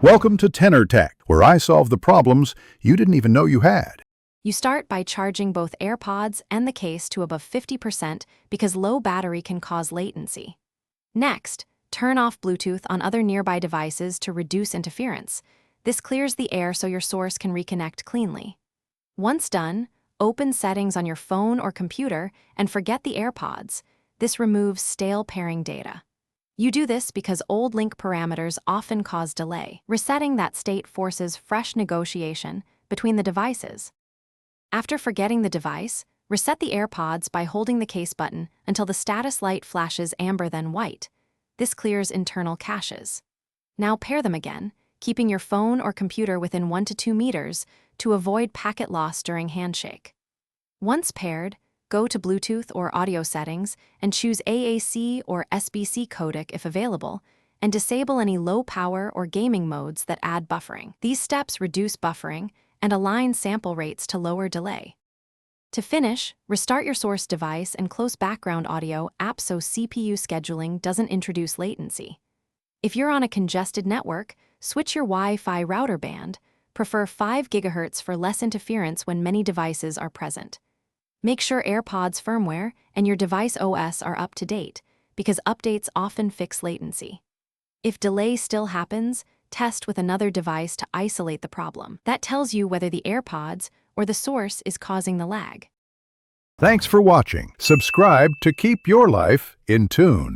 Welcome to Tenor Tech, where I solve the problems you didn't even know you had. You start by charging both Airpods and the case to above 50% because low battery can cause latency. Next, turn off Bluetooth on other nearby devices to reduce interference. This clears the air so your source can reconnect cleanly. Once done, open settings on your phone or computer and forget the Airpods. This removes stale pairing data. You do this because old link parameters often cause delay. Resetting that state forces fresh negotiation between the devices. After forgetting the device, reset the Airpods by holding the case button until the status light flashes amber then white. This clears internal caches. Now pair them again, keeping your phone or computer within 1 to 2 meters to avoid packet loss during handshake. Once paired, go to Bluetooth or audio settings and choose AAC or SBC codec if available, and disable any low power or gaming modes that add buffering. These steps reduce buffering and align sample rates to lower delay. To finish, restart your source device and close background audio app so CPU scheduling doesn't introduce latency. If you're on a congested network, switch your Wi-Fi router band. Prefer 5 GHz for less interference when many devices are present. Make sure Airpods firmware and your device OS are up to date, because updates often fix latency. If delay still happens, test with another device to isolate the problem. That tells you whether the Airpods or the source is causing the lag. Thanks for watching. Subscribe to keep your life in tune.